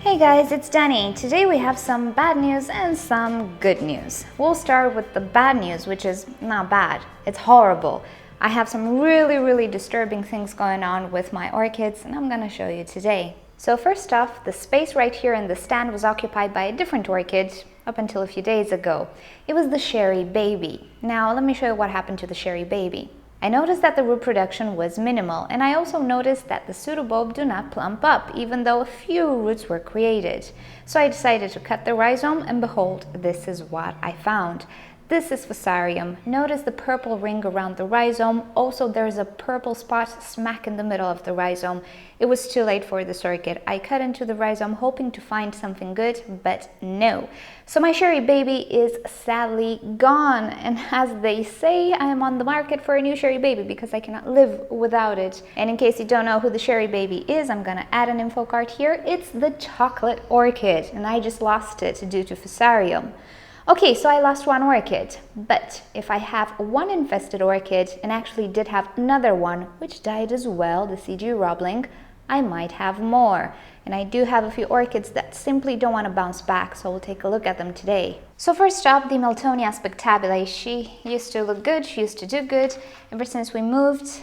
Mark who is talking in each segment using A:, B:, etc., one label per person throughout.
A: Hey guys, it's Danny. Today we have some bad news and some good news. We'll start with the bad news, which is not bad. It's horrible. I have some really disturbing things going on with my orchids and I'm gonna show you today. So first off, the space right here in the stand was occupied by a different orchid up until a few days ago. It was the cherry baby. Now let me show you what happened to the cherry baby. I noticed that the root production was minimal, and I also noticed that the pseudobulb do not plump up, even though a few roots were created. So I decided to cut the rhizome, and behold, this is what I found. This is fusarium. Notice the purple ring around the rhizome. Also, there's a purple spot smack in the middle of the rhizome. It was too late for this orchid. I cut into the rhizome hoping to find something good, but no. So my cherry baby is sadly gone. And as they say, I am on the market for a new cherry baby because I cannot live without it. And in case you don't know who the cherry baby is, I'm gonna add an info card here. It's the chocolate orchid, and I just lost it due to fusarium. Okay, so I lost one orchid, but if I have one infested orchid and actually did have another one which died as well, the CG Robling, I might have more. And I do have a few orchids that simply don't want to bounce back, so we'll take a look at them today. So first up, the Miltonia spectabile. She used to look good, she used to do good. Ever since we moved,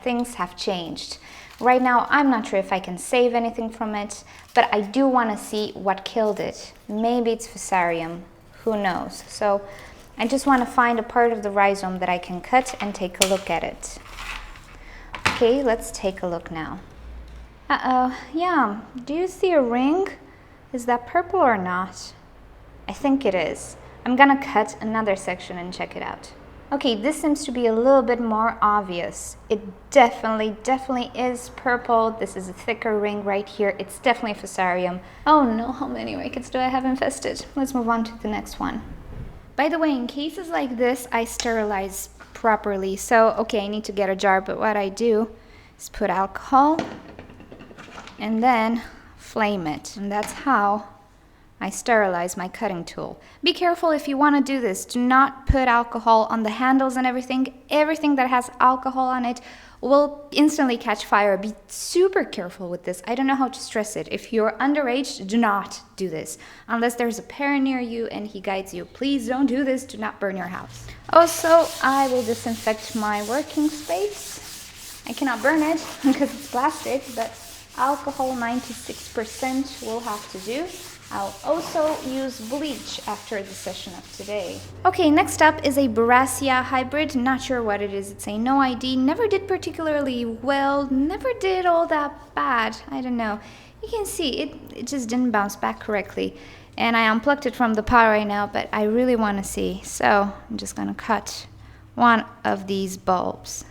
A: things have changed. Right now, I'm not sure if I can save anything from it, but I do want to see what killed it. Maybe it's fusarium. Who knows? So I just want to find a part of the rhizome that I can cut and take a look at it. Okay, let's take a look now. Yeah, do you see a ring? Is that purple or not? I think it is. I'm gonna cut another section and check it out. Okay, this seems to be a little bit more obvious. It definitely is purple. This is a thicker ring right here. It's definitely fusarium. Oh no, how many orchids do I have infested? Let's move on to the next one. By the way, in cases like this, I sterilize properly. So, okay, I need to get a jar, but what I do is put alcohol and then flame it. And that's how I sterilize my cutting tool. Be careful if you want to do this. Do not put alcohol on the handles and everything. Everything that has alcohol on it will instantly catch fire. Be super careful with this. I don't know how to stress it. If you're underage, do not do this. Unless there's a parent near you and he guides you. Please don't do this. Do not burn your house. Also, I will disinfect my working space. I cannot burn it because it's plastic, but alcohol 96% will have to do. I'll also use bleach after the session of today. Okay, next up is a Boracea hybrid. Not sure what it is. It's a no ID. Never did particularly well. Never did all that bad. I don't know. You can see it just didn't bounce back correctly. And I unplugged it from the pot right now, but I really want to see. So I'm just going to cut one of these bulbs.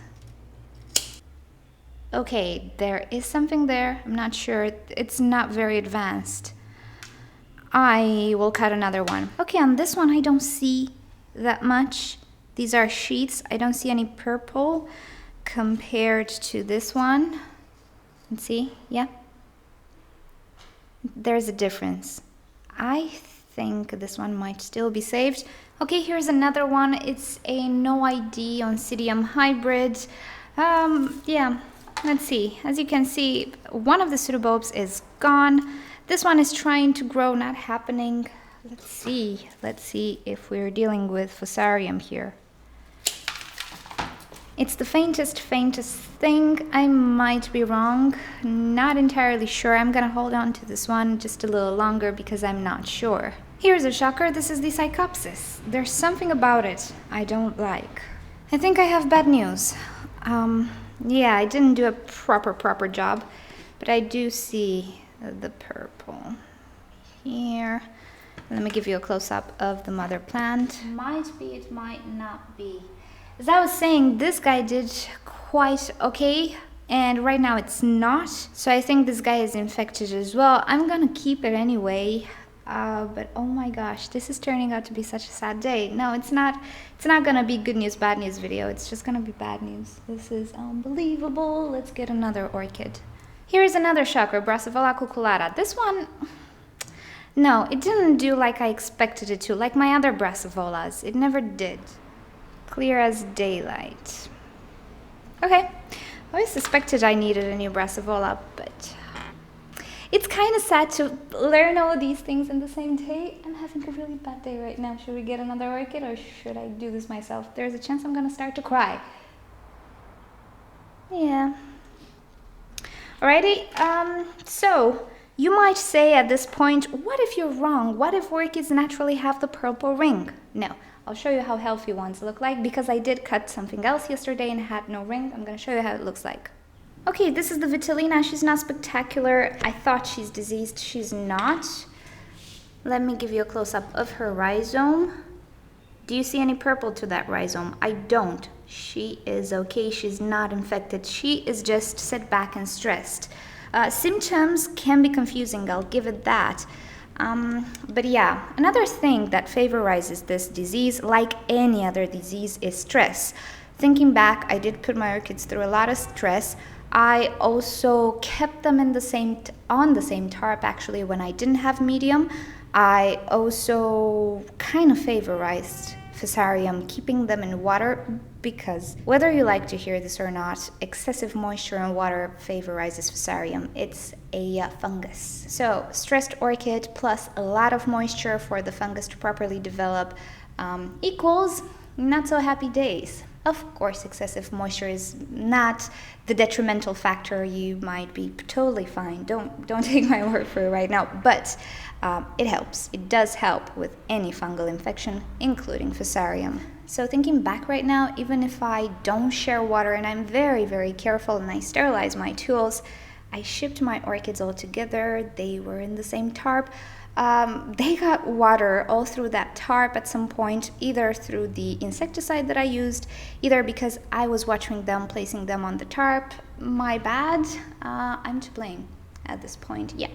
A: Okay, there is something there. I'm not sure. It's not very advanced. I will cut another one. Okay, on this one I don't see that much. These are sheets. I don't see any purple compared to this one. Let's see, yeah. There's a difference. I think this one might still be saved. Okay, here's another one. It's a no ID Oncidium hybrid. Yeah, let's see. As you can see, one of the pseudobulbs is gone. This one is trying to grow, not happening. Let's see if we're dealing with fusarium here. It's the faintest thing. I might be wrong, not entirely sure. I'm gonna hold on to this one just a little longer because I'm not sure. Here's a shocker. This is the Cycopsis. There's something about it I don't like. I think I have bad news. Yeah, I didn't do a proper job, but I do see the purple here. Let me give you a close-up of the mother plant. Might be, it might not be. As I was saying, this guy did quite okay, and right now it's not. So I think this guy is infected as well. I'm gonna keep it anyway, but oh my gosh, this is turning out to be such a sad day. No, it's not gonna be good news, bad news video. It's just gonna be bad news. This is unbelievable. Let's get another orchid. Here's another shocker, Brassivola cuculata. This one, no, it didn't do like I expected it to, like my other Brassivolas. It never did. Clear as daylight. Okay, I always suspected I needed a new Brassivola, but It's kind of sad to learn all these things in the same day. I'm having a really bad day right now. Should we get another orchid or should I do this myself? There's a chance I'm gonna start to cry. Yeah. Alrighty, so you might say at this point, what if you're wrong? What if orchids naturally have the purple ring? No, I'll show you how healthy ones look like because I did cut something else yesterday and had no ring. I'm gonna show you how it looks like. Okay, this is the Vitellina. She's not spectacular. I thought she's diseased. She's not. Let me give you a close-up of her rhizome. Do you see any purple to that rhizome? I don't. She is okay. She's not infected. She is just set back and stressed. Symptoms can be confusing. I'll give it that. But yeah, another thing that favorizes this disease, like any other disease, is stress. Thinking back, I did put my orchids through a lot of stress. I also kept them in on the same tarp actually when I didn't have medium. I also kind of favorized fusarium, keeping them in water, because whether you like to hear this or not, excessive moisture in water favorizes fusarium. It's a fungus. So stressed orchid plus a lot of moisture for the fungus to properly develop equals not so happy days. Of course, excessive moisture is not the detrimental factor. You might be totally fine. Don't take my word for it right now, but it helps. It does help with any fungal infection, including fusarium. So thinking back right now, even if I don't share water and I'm very, very careful and I sterilize my tools, I shipped my orchids all together. They were in the same tarp. They got water all through that tarp at some point, either through the insecticide that I used, either because I was watching them, placing them on the tarp. My bad. I'm to blame at this point. Yeah.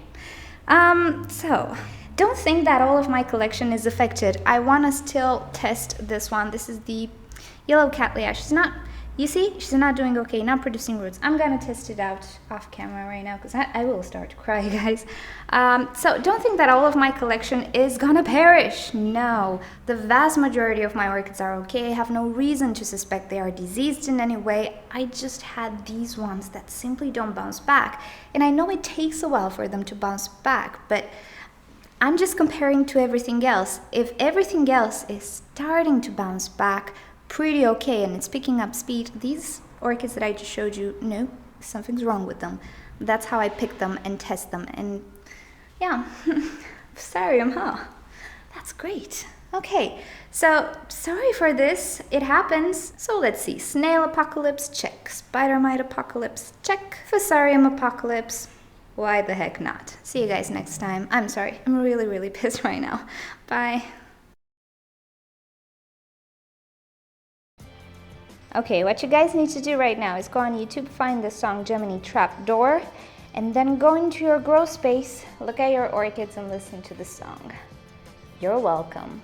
A: So don't think that all of my collection is affected. I want to still test this one. This is the yellow cattleya. You see, she's not doing okay, not producing roots. I'm gonna test it out off camera right now because I will start to cry, guys. So don't think that all of my collection is gonna perish. No, the vast majority of my orchids are okay. I have no reason to suspect they are diseased in any way. I just had these ones that simply don't bounce back. And I know it takes a while for them to bounce back, but I'm just comparing to everything else. If everything else is starting to bounce back pretty okay and it's picking up speed, these orchids that I just showed you, no, something's wrong with them. That's how I pick them and test them. And yeah, fusarium, huh? That's great. Okay, so sorry for this, it happens. So let's see, snail apocalypse, check. Spider mite apocalypse, check. Fusarium apocalypse, why the heck not? See you guys next time. I'm sorry, I'm really, really pissed right now. Bye. Okay, what you guys need to do right now is go on YouTube, find the song Gemini Trapdoor, and then go into your grow space, look at your orchids and listen to the song. You're welcome.